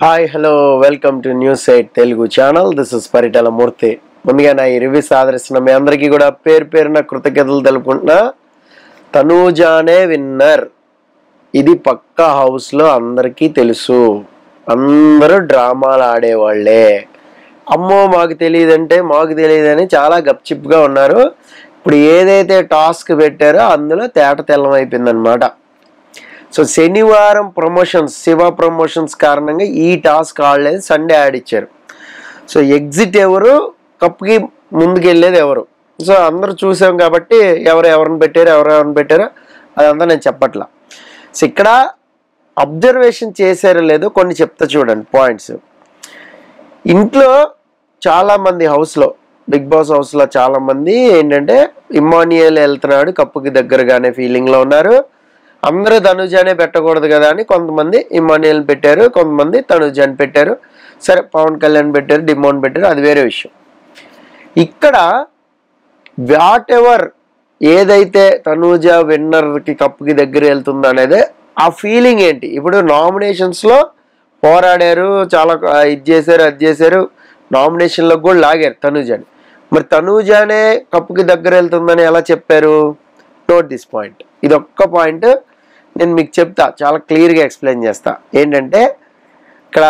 Hi hello welcome to news 8 Telugu channel. This is Paritala Murthy. ముందుగా నా ఈ రివ్యూస్ ఆదరిస్తున్న మీ అందరికీ కూడా పేరు పేరున కృతజ్ఞతలు తెలుపుకుంటున్నా. తనూజానే విన్నర్. ఇది పక్కా హౌస్లో అందరికీ తెలుసు. అందరూ డ్రామాలు ఆడేవాళ్లే. అమ్మో మాకు తెలియదంటే మాకు తెలియదని చాలా గప్చిప్గా ఉన్నారు. ఇప్పుడు ఏదైతే టాస్క్ పెట్టారో అందులో తేట తెల్లం అయిపోయిందనమాట. సో శనివారం ప్రమోషన్స్, శివ ప్రమోషన్స్ కారణంగా ఈ టాస్క్ ఆడలేదు, సండే ఆడిచ్చారు. సో ఎగ్జిట్ ఎవరు, కప్కి ముందుకు వెళ్ళేది ఎవరు. సో అందరూ చూసాం కాబట్టి ఎవరిని పెట్టారో అదంతా నేను చెప్పట్లా. సో ఇక్కడ అబ్జర్వేషన్ చేశారో లేదో కొన్ని చెప్తా చూడండి పాయింట్స్. ఇంట్లో చాలామంది హౌస్లో, బిగ్ బాస్ హౌస్లో చాలామంది ఏంటంటే ఇమ్మాన్యుయల్ వెళ్తున్నాడు కప్పుకి దగ్గరగానే ఫీలింగ్లో ఉన్నారు. అందరూ తనుజానే పెట్టకూడదు కదా అని కొంతమంది ఇమ్మాన్యుయల్ పెట్టారు, కొంతమంది తనుజాని పెట్టారు. సరే పవన్ కళ్యాణ్ పెట్టారు, డిమోన్ పెట్టారు, అది వేరే విషయం. ఇక్కడ వాట్ ఎవర్ ఏదైతే తనుజా విన్నర్కి కప్పుకి దగ్గర వెళ్తుందో అనేది ఆ ఫీలింగ్ ఏంటి. ఇప్పుడు నామినేషన్స్లో పోరాడారు, చాలా ఇది చేశారు, అది చేశారు, నామినేషన్లో కూడా లాగారు తనుజాని. మరి తనుజానే కప్పుకి దగ్గర వెళ్తుందని ఎలా చెప్పారు? Note this point. ఇది ఒక్క పాయింట్ నేను మీకు చెప్తా, చాలా క్లియర్గా ఎక్స్ప్లెయిన్ చేస్తా. ఏంటంటే ఇక్కడ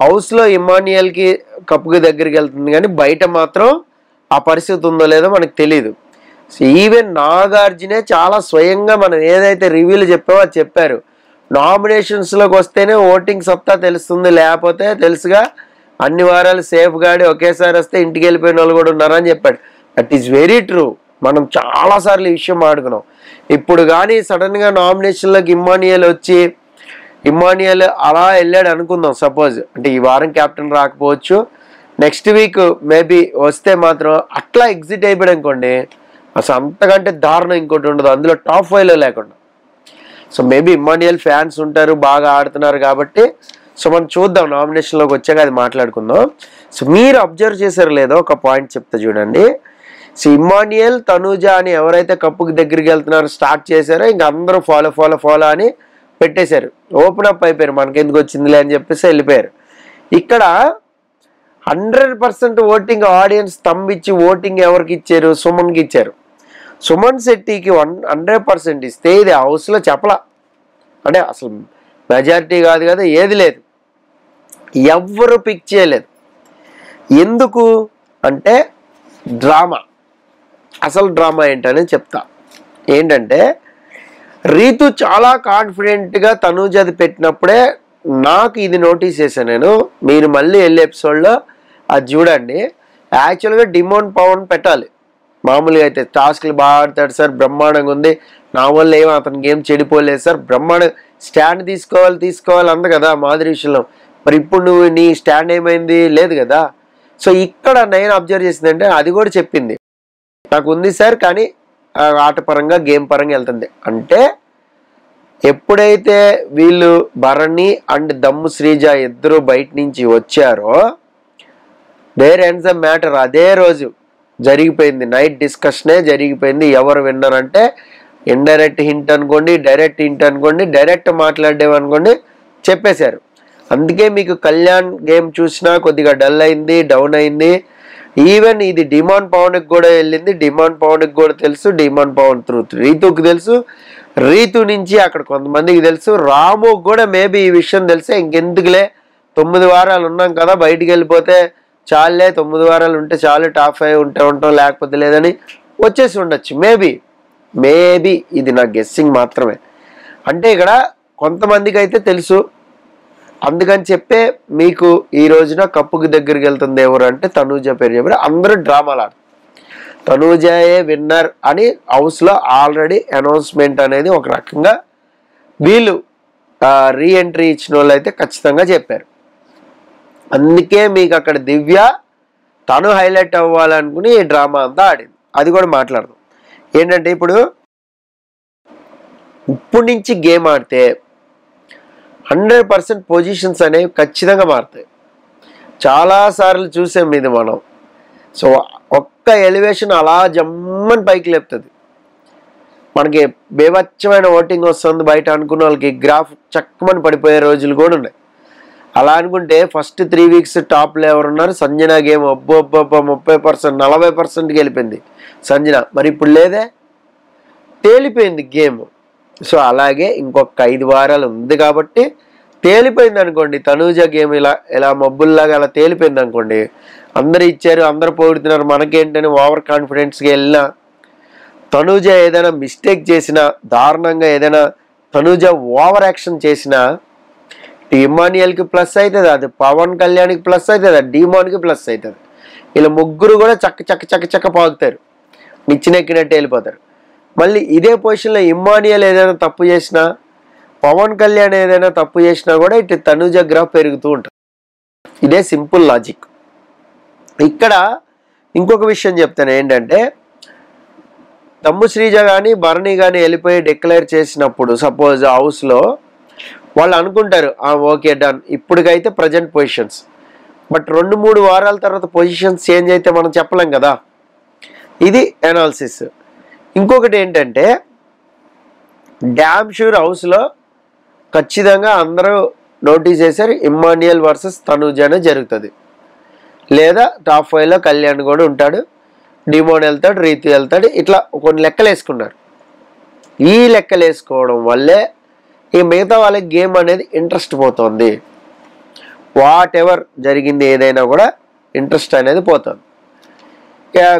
హౌస్లో ఇమ్మాన్యుయల్కి కప్పుకి దగ్గరికి వెళ్తుంది కానీ బయట మాత్రం ఆ పరిస్థితి ఉందో లేదో మనకు తెలియదు. సో ఈవెన్ నాగార్జునే చాలా స్వయంగా మనం ఏదైతే రివ్యూలు చెప్పామో అది చెప్పారు. నామినేషన్స్లోకి వస్తేనే ఓటింగ్ సత్తా తెలుస్తుంది, లేకపోతే తెలుసుగా అన్ని వారాలు సేఫ్ గాడి ఒకేసారి వస్తే ఇంటికి వెళ్ళిపోయిన వాళ్ళు కూడా ఉన్నారని చెప్పాడు. That is very true. మనం చాలాసార్లు ఈ విషయం ఆడుకున్నాం. ఇప్పుడు కానీ సడన్గా నామినేషన్లోకి ఇమ్మాన్యుయల్ అలా వెళ్ళాడు అనుకుందాం సపోజ్. అంటే ఈ వారం క్యాప్టెన్ రాకపోవచ్చు, నెక్స్ట్ వీక్ మేబీ వస్తే మాత్రం అట్లా ఎగ్జిట్ అయిపోయాడు అనుకోండి, అసలు అంతకంటే దారుణం ఇంకోటి ఉండదు, అందులో టాప్ 5లో లేకుండా. సో మేబీ ఇమ్మాన్యుయల్ ఫ్యాన్స్ ఉంటారు, బాగా ఆడుతున్నారు కాబట్టి. సో మనం చూద్దాం, నామినేషన్లోకి వచ్చాక అది మాట్లాడుకుందాం. సో మీరు అబ్జర్వ్ చేశారు లేదో ఒక పాయింట్ చెప్తా చూడండి. సో ఇమ్మాన్యుయల్, తనూజా అని ఎవరైతే కప్పుకి దగ్గరికి వెళ్తున్నారో స్టార్ట్ చేశారో ఇంకా అందరూ ఫాలో అని పెట్టేశారు. ఓపెన్ అప్ అయిపోయారు, మనకెందుకు వచ్చిందిలే అని చెప్పేసి వెళ్ళిపోయారు. ఇక్కడ 100% ఓటింగ్ ఆడియన్స్ తమ్మిచ్చి ఓటింగ్ ఎవరికి ఇచ్చారు? సుమన్కి ఇచ్చారు. సుమన్ శెట్టికి 100% ఇస్తే ఇది హౌస్లో చెప్పలా, అంటే అసలు మెజారిటీ కాదు కదా, ఏది లేదు, ఎవ్వరు పిక్ చేయలేదు. ఎందుకు అంటే డ్రామా. అసలు డ్రామా ఏంటని చెప్తా. ఏంటంటే రీతు చాలా కాన్ఫిడెంట్గా తనూజాది పెట్టినప్పుడే నాకు ఇది నోటీస్ చేశాను నేను. మీరు మళ్ళీ వెళ్ళే ఎపిసోడ్లో అది చూడండి. యాక్చువల్గా డిమోన్ పవన్ పెట్టాలి. మామూలుగా అయితే టాస్క్లు బాగా ఆడతాడు సార్, బ్రహ్మాండంగా ఉంది, నా వల్ల ఏమో అతనికి ఏం చెడిపోలేదు సార్, బ్రహ్మాండ స్టాండ్ తీసుకోవాలి అంది కదా మాధురి విషయంలో. మరి ఇప్పుడు నువ్వు నీ స్టాండ్ ఏమైంది? లేదు కదా. సో ఇక్కడ నేను అబ్జర్వ్ చేసిందంటే అది కూడా చెప్పింది, నాకు ఉంది సార్ కానీ ఆటపరంగా గేమ్ పరంగా వెళ్తుంది. అంటే ఎప్పుడైతే వీళ్ళు భరణి అండ్ దమ్ము శ్రీజ ఇద్దరు బయట నుంచి వచ్చారో దేర్ ఎండ్స్ ద మ్యాటర్. అదే రోజు జరిగిపోయింది, నైట్ డిస్కషనే జరిగిపోయింది. ఎవరు విన్నర్ అంటే ఇండైరెక్ట్ హింట్ అనుకోండి, డైరెక్ట్ హింట్ అనుకోండి, డైరెక్ట్ మాట్లాడేవనుకోండి, చెప్పేశారు. అందుకే మీకు కళ్యాణ్ గేమ్ చూసినా కొద్దిగా డల్ అయింది, డౌన్ అయింది. ఈవెన్ ఇది డిమాండ్ పవన్కి కూడా వెళ్ళింది, డిమాండ్ పవన్కి కూడా తెలుసు, డిమాండ్ పవన్ రీతుకి తెలుసు, రీతు నుంచి అక్కడ కొంతమందికి తెలుసు, రాముకి కూడా మేబీ ఈ విషయం తెలిసే ఇంకెందుకులే 9 వారాలు ఉన్నాం కదా, బయటికి వెళ్ళిపోతే చాలే, 9 వారాలు ఉంటే చాలు, టాప్ 5 ఉంటాం లేకపోతే లేదని వచ్చేసి ఉండొచ్చు. మేబీ ఇది నా గెస్సింగ్ మాత్రమే. అంటే ఇక్కడ కొంతమందికి అయితే తెలుసు, అందుకని చెప్పే మీకు ఈ రోజున కప్పుకి దగ్గరికి వెళ్తుంది ఎవరు అంటే తనూజా పేరు చెప్పారు. అందరూ డ్రామాలు ఆడు, తనూజాయే విన్నర్ అని హౌస్లో ఆల్రెడీ అనౌన్స్మెంట్ అనేది ఒక రకంగా వీళ్ళు రీఎంట్రీ ఇచ్చిన వాళ్ళు అయితే ఖచ్చితంగా చెప్పారు. అందుకే మీకు అక్కడ దివ్య తను హైలైట్ అవ్వాలనుకుని ఈ డ్రామా అంతా ఆడింది. అది కూడా మాట్లాడదాం. ఏంటంటే ఇప్పుడు నుంచి గేమ్ ఆడితే 100% పొజిషన్స్ అనేవి ఖచ్చితంగా మారుతాయి. చాలాసార్లు చూసాం ఇది మనం. సో ఒక్క ఎలివేషన్ అలా జమ్మని పైకి లేపుతుంది. మనకి బేవచ్చమైన ఓటింగ్ వస్తుంది బయట అనుకున్న వాళ్ళకి గ్రాఫ్ చక్కమని పడిపోయే రోజులు కూడా ఉన్నాయి. అలా అనుకుంటే ఫస్ట్ 3 వీక్స్ టాప్లో ఎవరున్నారు? సంజన గేమ్ అబ్బో 30%, 40%కి వెళ్ళిపోయింది సంజన. మరి ఇప్పుడు లేదే, తేలిపోయింది గేమ్. సో అలాగే ఇంకొక 5 వారాలు ఉంది కాబట్టి తేలిపోయింది అనుకోండి. తనూజ గేమ్ ఇలా మబ్బుల్లాగా అలా తేలిపోయింది అనుకోండి. అందరు ఇచ్చారు, అందరు పొగుడుతున్నారు, మనకేంటని ఓవర్ కాన్ఫిడెన్స్గా వెళ్ళినా, తనూజ ఏదైనా మిస్టేక్ చేసినా, దారుణంగా ఏదైనా తనూజ ఓవర్ యాక్షన్ చేసినా ఇమ్మాన్యుయల్కి ప్లస్ అవుతుంది, అది పవన్ కళ్యాణ్కి ప్లస్ అవుతుంది, అది డీమాన్కి ప్లస్ అవుతుంది. ఇలా ముగ్గురు కూడా చక్క పాగుతారు, నిచ్చినెక్కినట్టు వెళ్ళిపోతారు. మళ్ళీ ఇదే పొజిషన్లో ఇమ్మాన్యుయల్ ఏదైనా తప్పు చేసినా, పవన్ కళ్యాణ్ ఏదైనా తప్పు చేసినా కూడా ఇటు తనూజ గ్రాఫ్ పెరుగుతూ ఉంటుంది. ఇదే సింపుల్ లాజిక్. ఇక్కడ ఇంకొక విషయం చెప్తాను ఏంటంటే, తమ్ము శ్రీజ కానీ భరణి కానీ వెళ్ళిపోయి డిక్లేర్ చేసినప్పుడు సపోజ్ హౌస్లో వాళ్ళు అనుకుంటారు ఓకే డన్, ఇప్పటికైతే ప్రజెంట్ పొజిషన్స్. బట్ 2-3 వారాల తర్వాత పొజిషన్స్ చేంజ్ అయితే మనం చెప్పలేం కదా. ఇది అనాలిసిస్. ఇంకొకటి ఏంటంటే, డ్యామ్ షూర్ హౌస్లో ఖచ్చితంగా అందరూ నోటీస్ చేశారు ఇమ్మాన్యుయల్ వర్సెస్ తనూజానే జరుగుతుంది. లేదా టాప్ 5లో కళ్యాణ్ కూడా ఉంటాడు, డిమోన్ వెళ్తాడు, రీతు వెళ్తాడు. ఇట్లా కొన్ని లెక్కలు వేసుకున్నారు. ఈ లెక్కలు వేసుకోవడం వల్లే ఈ మిగతా వాళ్ళకి గేమ్ అనేది ఇంట్రెస్ట్ పోతుంది. వాట్ ఎవర్ జరిగింది ఏదైనా కూడా ఇంట్రెస్ట్ అనేది పోతుంది.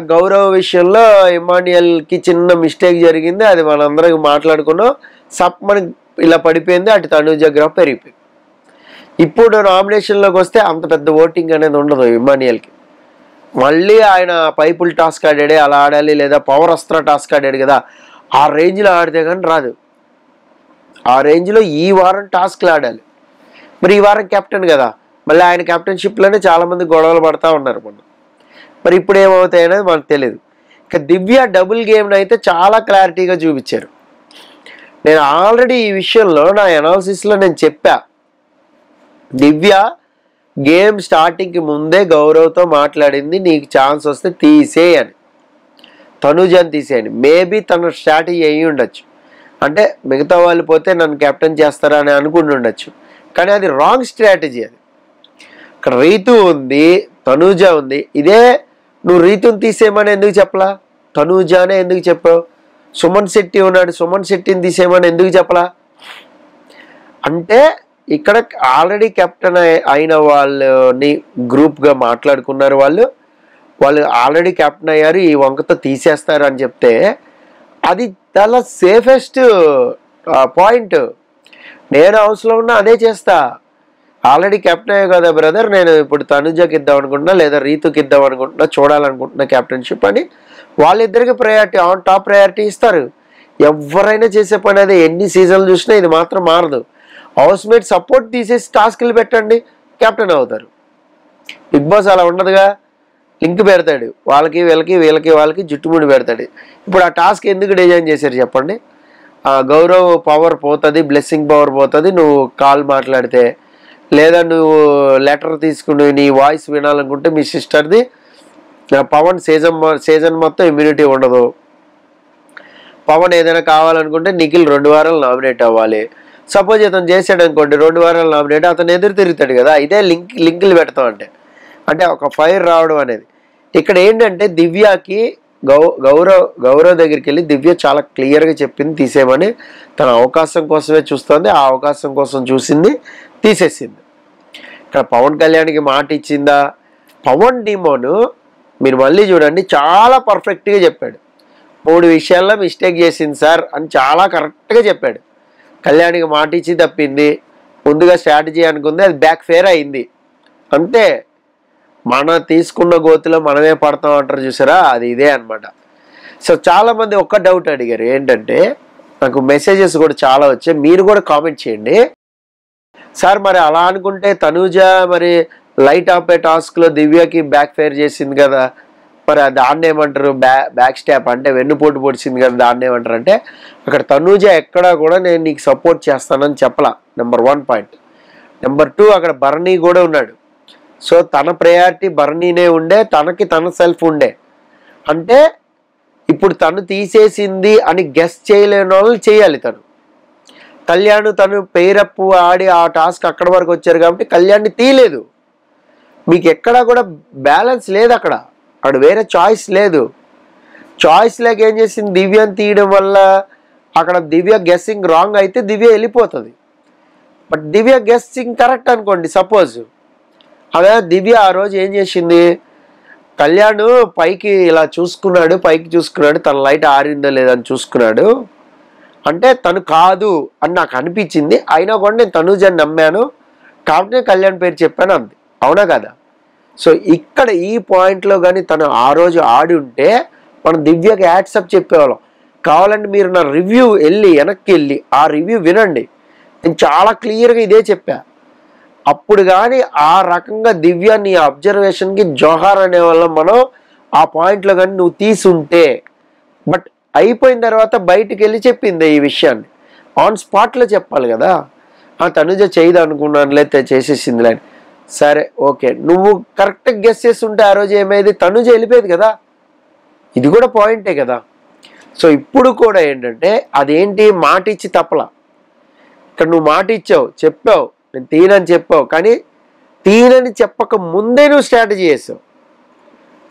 గౌరవ్ విషయంలో ఇమ్మాన్యుయల్కి చిన్న మిస్టేక్ జరిగింది, అది మనందరం మాట్లాడుకున్నాం. మనకి ఇలా పడిపోయింది, అటు తనూజ గ్రాఫ్ పెరిగిపోయింది. ఇప్పుడు నామినేషన్లోకి వస్తే అంత పెద్ద ఓటింగ్ అనేది ఉండదు ఇమ్మాన్యుయల్కి. మళ్ళీ ఆయన పైపుల్ టాస్క్ ఆడాడే అలా ఆడాలి, లేదా పవర్ అస్త్ర టాస్క్ ఆడాడు కదా, ఆ రేంజ్లో ఆడితే కానీ రాదు. ఆ రేంజ్లో ఈ వారం టాస్క్లు ఆడాలి. మరి ఈ వారం కెప్టెన్ కదా, మళ్ళీ ఆయన కెప్టెన్షిప్లోనే చాలామంది గొడవలు పడతా ఉన్నారు మొన్న. మరి ఇప్పుడు ఏమవుతాయి అనేది మనకు తెలియదు. ఇక దివ్య డబుల్ గేమ్ని అయితే చాలా క్లారిటీగా చూపించారు. నేను ఆల్రెడీ ఈ విషయంలో నా అనాలిసిస్లో నేను చెప్పా, దివ్య గేమ్ స్టార్టింగ్కి ముందే గౌరవ్తో మాట్లాడింది, నీకు ఛాన్స్ వస్తే తీసేయని, తనూజాని తీసేయండి. మేబీ తన స్ట్రాటజీ అయ్యి ఉండొచ్చు, అంటే మిగతా వాళ్ళు పోతే నన్ను కెప్టెన్ చేస్తారా అని అనుకుని ఉండొచ్చు. కానీ అది రాంగ్ స్ట్రాటజీ. అది ఇక్కడ రీతు ఉంది, తనూజ ఉంది. ఇదే నువ్వు రీతుని తీసేయమని ఎందుకు చెప్పలా, తనూజానే ఎందుకు చెప్పావు? సుమన్ శెట్టి ఉన్నాడు, సుమన్ శెట్టిని తీసేయమని ఎందుకు చెప్పలా? అంటే ఇక్కడ ఆల్రెడీ కెప్టెన్ అయిన వాళ్ళని గ్రూప్గా మాట్లాడుకున్నారు. వాళ్ళు ఆల్రెడీ కెప్టెన్ అయ్యారు, ఈ వంకతో తీసేస్తారు అని చెప్తే అది చాలా సేఫెస్ట్ పాయింట్. నేను హౌస్లో ఉన్నా అదే చేస్తా. ఆల్రెడీ కెప్టెన్ అయ్యా కదా బ్రదర్, నేను ఇప్పుడు తనుజకి ఇద్దాం అనుకుంటున్నా, లేదా రీతుకి ఇద్దాం అనుకుంటున్నా, చూడాలనుకుంటున్నా కెప్టెన్షిప్ అని వాళ్ళిద్దరికి ప్రయారిటీ, టాప్ ప్రయారిటీ ఇస్తారు. ఎవరైనా చేసే పని అదే. ఎన్ని సీజన్లు చూసినా ఇది మాత్రం మారదు. హౌస్ మేట్ సపోర్ట్ తీసేసి టాస్క్లు పెట్టండి, కెప్టెన్ అవుతారు. బిగ్ బాస్ అలా ఉండదుగా, లింక్ పెడతాడు, వాళ్ళకి వాళ్ళకి జుట్టుముడి పెడతాడు. ఇప్పుడు ఆ టాస్క్ ఎందుకు డిజైన్ చేశారు చెప్పండి? గౌరవ్ పవర్ పోతుంది, బ్లెస్సింగ్ పవర్ పోతుంది నువ్వు కాల్ మాట్లాడితే, లేదా నువ్వు లెటర్ తీసుకుని నీ వాయిస్ వినాలనుకుంటే మీ సిస్టర్ది పవన్ సీజన్ మొత్తం ఇమ్యూనిటీ ఉండదు. పవన్ ఏదైనా కావాలనుకుంటే నిఖిల్ 2 వారాలు నామినేట్ అవ్వాలి. సపోజ్ ఇతను చేసాడు అనుకోండి 2 వారాలు నామినేట్, అతను ఎదురు తిరుగుతాడు కదా. ఇదే లింకులు పెడతాం అంటే ఒక ఫైర్ రావడం అనేది. ఇక్కడ ఏంటంటే దివ్యకి గౌరవ్ దగ్గరికి వెళ్ళి దివ్య చాలా క్లియర్గా చెప్పింది తీసేయమని. తన అవకాశం కోసమే చూస్తుంది, ఆ అవకాశం కోసం చూసింది, తీసేసింది. ఇక్కడ పవన్ కళ్యాణ్కి మాట ఇచ్చిందా? పవన్ డిమోను మీరు మళ్ళీ చూడండి, చాలా పర్ఫెక్ట్గా చెప్పాడు. 3 విషయాల్లో మిస్టేక్ చేసింది సార్ అని చాలా కరెక్ట్గా చెప్పాడు. కళ్యాణ్కి మాట ఇచ్చి తప్పింది, ముందుగా స్ట్రాటజీ అనుకుంది, అది బ్యాక్ ఫేర్ అయింది. అంతే, మన తీసుకున్న గోతిలో మనమే పడతాం అంటారు చూసారా, అది ఇదే అనమాట. సో చాలామంది ఒక్క డౌట్ అడిగారు ఏంటంటే, నాకు మెసేజెస్ కూడా చాలా వచ్చాయి, మీరు కూడా కామెంట్ చేయండి. సార్ మరి అలా అనుకుంటే తనూజ మరి లైట్ ఆపే టాస్క్లో దివ్యకి బ్యాక్ ఫైర్ చేసింది కదా, మరి దాన్ని ఏమంటారు? బ్యాక్ స్టాప్ అంటే వెన్నుపోటు పొడిచింది కదా, దాన్ని ఏమంటారు అంటే, అక్కడ తనూజ ఎక్కడా కూడా నేను నీకు సపోర్ట్ చేస్తానని చెప్పలా. Number 1 point. నెంబర్ 2, అక్కడ భరణి కూడా ఉన్నాడు. సో తన ప్రయారిటీ భరణినే ఉండే, తనకి తన సెల్ఫ్ ఉండే. అంటే ఇప్పుడు తను తీసేసింది అని గెస్ చేయలేని వాళ్ళు చేయాలి తను. కళ్యాణ్ తను పేరప్పు ఆడి ఆ టాస్క్ అక్కడ వరకు వచ్చారు కాబట్టి కళ్యాణ్ని తీయలేదు. మీకు ఎక్కడా కూడా బ్యాలెన్స్ లేదు, అక్కడ వేరే చాయిస్ లేదు. చాయిస్ లేక ఏం చేసింది, దివ్యని తీయడం వల్ల అక్కడ దివ్య గెస్సింగ్ రాంగ్ అయితే దివ్య వెళ్ళిపోతుంది. బట్ దివ్య గెస్సింగ్ కరెక్ట్ అనుకోండి సపోజ్, అదే దివ్య ఆ రోజు ఏం చేసింది, కళ్యాణ్ పైకి ఇలా చూసుకున్నాడు, తన లైట్ ఆరిందో లేదని చూసుకున్నాడు, అంటే తను కాదు అని నాకు అనిపించింది, అయినా కూడా నేను తనూజని నమ్మాను కాబట్టి నేను కళ్యాణ్ పేరు చెప్పాను అంది. అవునా కదా? సో ఇక్కడ ఈ పాయింట్లో కానీ తను ఆ రోజు ఆడి ఉంటే మనం దివ్యకి యాడ్సప్ చెప్పేవాళ్ళం. కావాలంటే మీరు నా రివ్యూ వెనక్కి వెళ్ళి ఆ రివ్యూ వినండి, నేను చాలా క్లియర్గా ఇదే చెప్పా. అప్పుడు కానీ ఆ రకంగా దివ్య నీ అబ్జర్వేషన్కి జోహార్ అనే వాళ్ళం మనం ఆ పాయింట్లో కానీ నువ్వు తీసుంటే. బట్ అయిపోయిన తర్వాత బయటికి వెళ్ళి చెప్పింది ఈ విషయాన్ని, ఆన్ స్పాట్లో చెప్పాలి కదా. తనుజ చేయదు అనుకున్నాను, లేకపోతే చేసేసిందిలే. సరే ఓకే, నువ్వు కరెక్ట్గా గెస్ చేస్తుంటే ఆ రోజు ఏమైంది, తనుజ వెళ్ళిపోయేది కదా. ఇది కూడా పాయింటే కదా. సో ఇప్పుడు కూడా ఏంటంటే అదేంటి, మాట ఇచ్చి తప్పలా. ఇక్కడ నువ్వు మాట ఇచ్చావు, చెప్పావు నేను తీనని చెప్పావు, కానీ తీనని చెప్పక ముందే నువ్వు స్ట్రాటజీ చేసావు.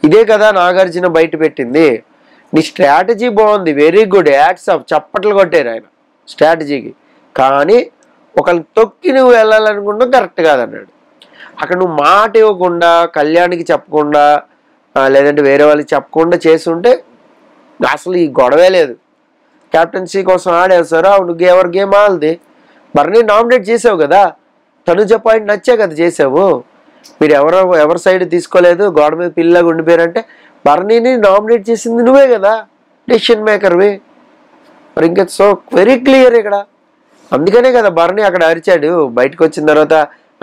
ఇదే కదా నాగార్జున బయట పెట్టింది. నీ స్ట్రాటజీ బాగుంది, వెరీ గుడ్, యాడ్స్ ఆఫ్, చప్పట్లు కొట్టారు ఆయన స్ట్రాటజీకి. కానీ ఒకరిని తొక్కి నువ్వు వెళ్ళాలనుకుంటావు కరెక్ట్ కాదన్నాడు. అక్కడ నువ్వు మాట ఇవ్వకుండా, కళ్యాణ్కి చెప్పకుండా, లేదంటే వేరే వాళ్ళకి చెప్పకుండా చేస్తుంటే అసలు ఈ గొడవే లేదు. క్యాప్టెన్సీ కోసం ఆడేస్తారు, నువ్వు ఎవరి గేమ్ ఆల్ది. బర్నీ నామినేట్ చేసావు కదా, తనుజ పాయింట్ నచ్చే కదా చేసావు. మీరు ఎవరి సైడ్ తీసుకోలేదు, గోడ మీద పిల్లగా ఉండిపోయారంటే బర్నీని నామినేట్ చేసింది నువ్వే కదా, డెసిషన్ మేకర్వి. మరి ఇంకా సో వెరీ క్లియర్ ఇక్కడ. అందుకనే కదా బర్నీ అక్కడ అరిచాడు బయటకు వచ్చిన తర్వాత,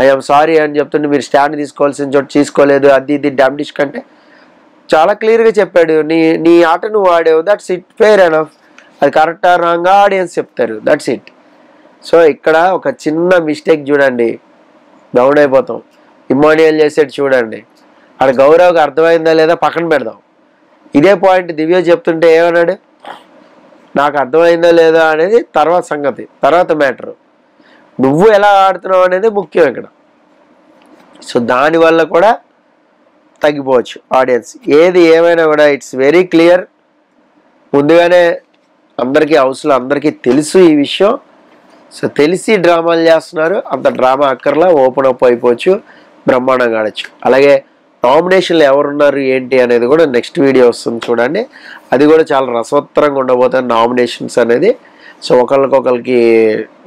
ఐఎమ్ సారీ అని చెప్తుంటే మీరు స్టాండ్ తీసుకోవాల్సిన చోటు తీసుకోలేదు, అది ఇది డామ్డిష్ కంటే చాలా క్లియర్గా చెప్పాడు. నీ ఆట నువ్వు ఆడావు, దట్స్ ఇట్, ఫెయిర్ ఎనఫ్. అది కరెక్టా రాంగా ఆడియన్స్ చెప్తారు, దట్స్ ఇట్. సో ఇక్కడ ఒక చిన్న మిస్టేక్ చూడండి, డౌన్ అయిపోతాం. ఇమాన్యుయల్ చేసేది చూడండి, అక్కడ గౌరవ్కి అర్థమైందా లేదా పక్కన పెడదాం. ఇదే పాయింట్ దివ్య చెప్తుంటే ఏమన్నాడు, నాకు అర్థమైందా లేదా అనేది తర్వాత సంగతి, తర్వాత మ్యాటరు. నువ్వు ఎలా ఆడుతున్నావు అనేది ముఖ్యం ఇక్కడ. సో దానివల్ల కూడా తగ్గిపోవచ్చు ఆడియన్స్. ఏది ఏమైనా కూడా ఇట్స్ వెరీ క్లియర్. ముందుగానే అందరికీ హౌస్లో అందరికీ తెలుసు ఈ విషయం. సో తెలిసి డ్రామాలు చేస్తున్నారు, అంత డ్రామా అక్కర్లా, ఓపెన్ అప్ అయిపోవచ్చు, బ్రహ్మాండంగా ఆడచ్చు. అలాగే నామినేషన్లు ఎవరున్నారు ఏంటి అనేది కూడా నెక్స్ట్ వీడియో వస్తుంది చూడండి, అది కూడా చాలా రసవత్తరంగా ఉండబోతుంది నామినేషన్స్ అనేది. సో ఒకరికి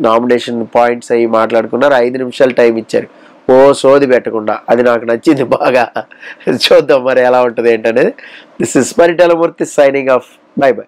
నామినేషన్ పాయింట్స్ అయ్యి మాట్లాడుకున్నారు, 5 నిమిషాలు టైం ఇచ్చారు, ఓ సోది పెట్టకుండా. అది నాకు నచ్చింది బాగా. చూద్దాం మరి ఎలా ఉంటుంది ఏంటనేది. This is Paritala Murthy signing off, by by.